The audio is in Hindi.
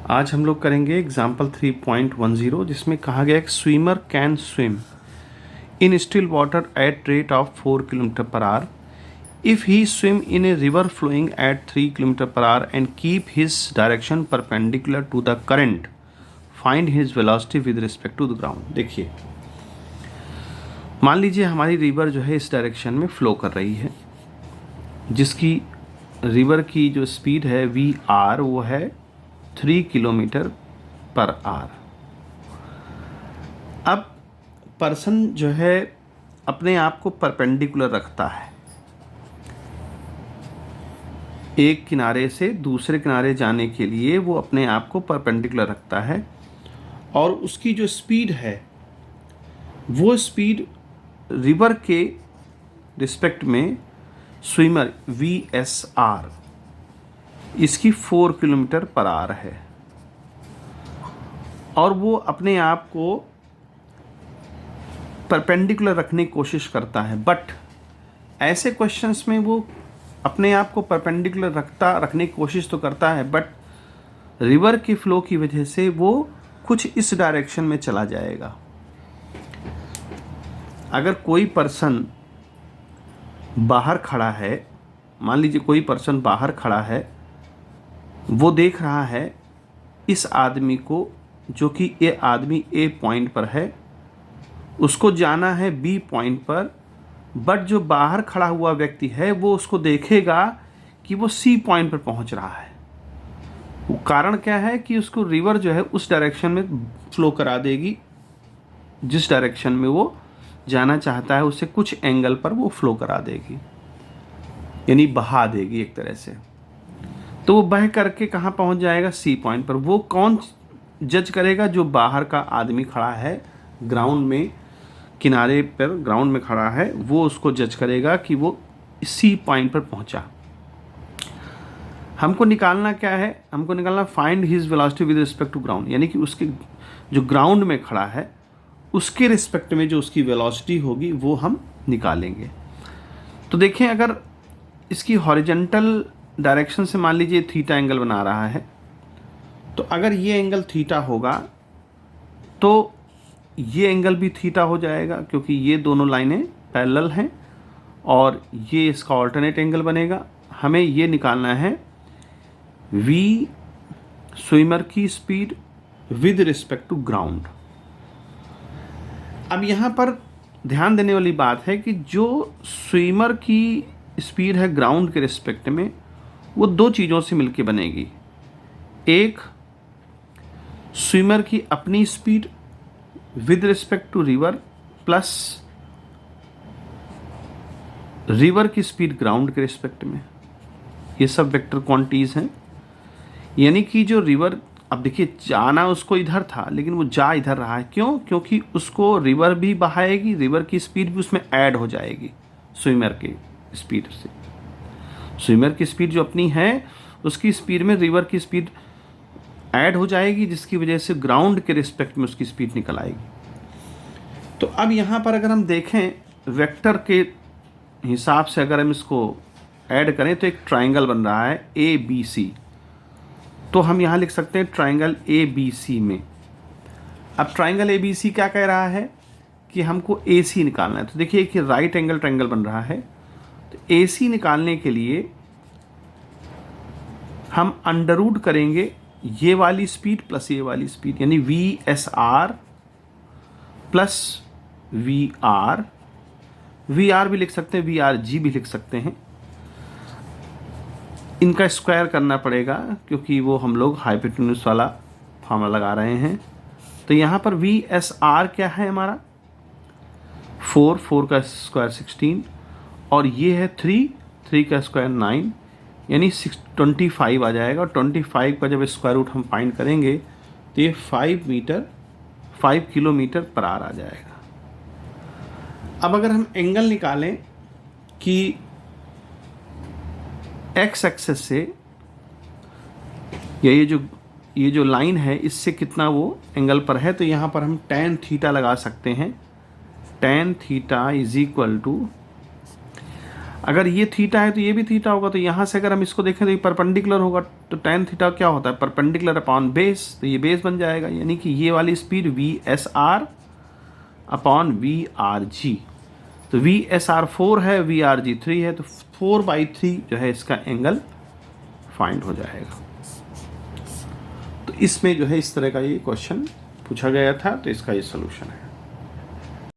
आज हम लोग करेंगे एग्जाम्पल 3.10 जिसमें कहा गया कि swimmer can swim in still water at rate of 4 kilometre per hour if he swim in a river flowing at 3 kilometre per hour and keep his direction perpendicular to the current find his velocity with respect to the ground. देखिए, मान लीजिए हमारी रिवर जो है इस डायरेक्शन में फ्लो कर रही है, जिसकी रिवर की जो स्पीड है वी आर वो है 3 किलोमीटर पर आवर। अब पर्सन जो है अपने आप को परपेंडिकुलर रखता है, एक किनारे से दूसरे किनारे जाने के लिए वो अपने आप को परपेंडिकुलर रखता है और उसकी जो स्पीड है वो स्पीड रिवर के रिस्पेक्ट में स्विमर VSR इसकी 4 किलोमीटर पर आवर है और वो अपने आप को परपेंडिकुलर रखने की कोशिश करता है। बट ऐसे क्वेश्चंस में वो अपने आप को परपेंडिकुलर रखने की कोशिश तो करता है, बट रिवर की फ्लो की वजह से वो कुछ इस डायरेक्शन में चला जाएगा। अगर कोई पर्सन बाहर खड़ा है, मान लीजिए कोई पर्सन बाहर खड़ा है, वो देख रहा है इस आदमी को, जो कि ये आदमी A पॉइंट पर है, उसको जाना है B पॉइंट पर, बट जो बाहर खड़ा हुआ व्यक्ति है वो उसको देखेगा कि वो C पॉइंट पर पहुंच रहा है। वो कारण क्या है कि उसको रिवर जो है उस डायरेक्शन में फ्लो करा देगी जिस डायरेक्शन में वो जाना चाहता है, उससे कुछ एंगल पर वो फ्लो करा देगी, यानी बहा देगी एक तरह से। तो वो बह करके कहाँ पहुँच जाएगा? C पॉइंट पर। वो कौन जज करेगा? जो बाहर का आदमी खड़ा है ग्राउंड में, किनारे पर ग्राउंड में खड़ा है, वो उसको जज करेगा कि वो C पॉइंट पर पहुँचा। हमको निकालना क्या है? हमको निकालना find his velocity with respect to ground, यानी कि उसके जो ग्राउंड में खड़ा है उसके रिस्पेक्ट में जो उसकी वेलोसिटी होगी वो हम निकालेंगे। तो देखें, अगर इसकी हॉरिजॉन्टल डायरेक्शन से मान लीजिए थीटा एंगल बना रहा है, तो अगर ये एंगल थीटा होगा तो ये एंगल भी थीटा हो जाएगा, क्योंकि ये दोनों लाइनें पैरेलल हैं और ये इसका ऑल्टरनेट एंगल बनेगा। हमें ये निकालना है V स्विमर की speed with respect to ground. अब यहाँ पर ध्यान देने वाली बात है कि जो स्विमर की स्पीड है ग्राउंड के रिस्पेक्ट में, वो दो चीज़ों से मिलके बनेगी। एक, स्विमर की अपनी speed with respect to river plus river की स्पीड ग्राउंड के रिस्पेक्ट में। ये सब वेक्टर क्वांटिटीज हैं, यानी कि जो रिवर, अब देखिए जाना उसको इधर था लेकिन वो जा इधर रहा है। क्यों? क्योंकि उसको रिवर भी बहाएगी, रिवर की स्पीड भी उसमें ऐड हो जाएगी स्विमर की स्पीड से। स्विमर की स्पीड जो अपनी है उसकी स्पीड में रिवर की स्पीड ऐड हो जाएगी, जिसकी वजह से ग्राउंड के रिस्पेक्ट में उसकी स्पीड निकल आएगी। तो अब यहाँ पर अगर हम देखें वेक्टर के हिसाब से, अगर हम इसको ऐड करें तो एक ट्राइंगल बन रहा है ABC। तो हम यहाँ लिख सकते हैं ट्राइंगल ABC में। अब ट्राइंगल ABC क्या कह रहा है कि हमको AC निकालना है। तो देखिए कि राइट एंगल ट्राइंगल बन रहा है, तो AC निकालने के लिए हम अंडर रूट करेंगे ये वाली स्पीड प्लस ये वाली स्पीड, यानी VSR प्लस VR। VR भी लिख सकते हैं, VRG भी लिख सकते हैं। इनका स्क्वायर करना पड़ेगा क्योंकि वो हम लोग हाइपोटेन्यूज वाला फॉर्मूला लगा रहे हैं। तो यहाँ पर VSR क्या है हमारा? 4 का स्क्वायर 16 और ये है 3 का स्क्वायर 9, यानी 25 आ जाएगा। और 25 का जब स्क्वायर रूट हम फाइंड करेंगे तो ये 5 किलोमीटर पर आवर आ जाएगा। अब अगर हम एंगल निकालें कि एक्स एक्सेस से, या ये जो लाइन है इससे कितना वो एंगल पर है, तो यहाँ पर हम tan थीटा लगा सकते हैं। tan theta is equal to, अगर ये थीटा है तो ये भी थीटा होगा, तो यहाँ से अगर हम इसको देखें तो ये परपेंडिकुलर होगा, तो tan थीटा क्या होता है, परपेंडिकुलर अपॉन बेस, तो ये बेस बन जाएगा, यानी कि ये वाली स्पीड VSR अपॉन VRG। तो VSR 4 है, VRG 3 है, तो 4/3 जो है इसका एंगल फाइंड हो जाएगा। तो इसमें जो है इस तरह का ये क्वेश्चन पूछा गया था, तो इसका ये सोल्यूशन है।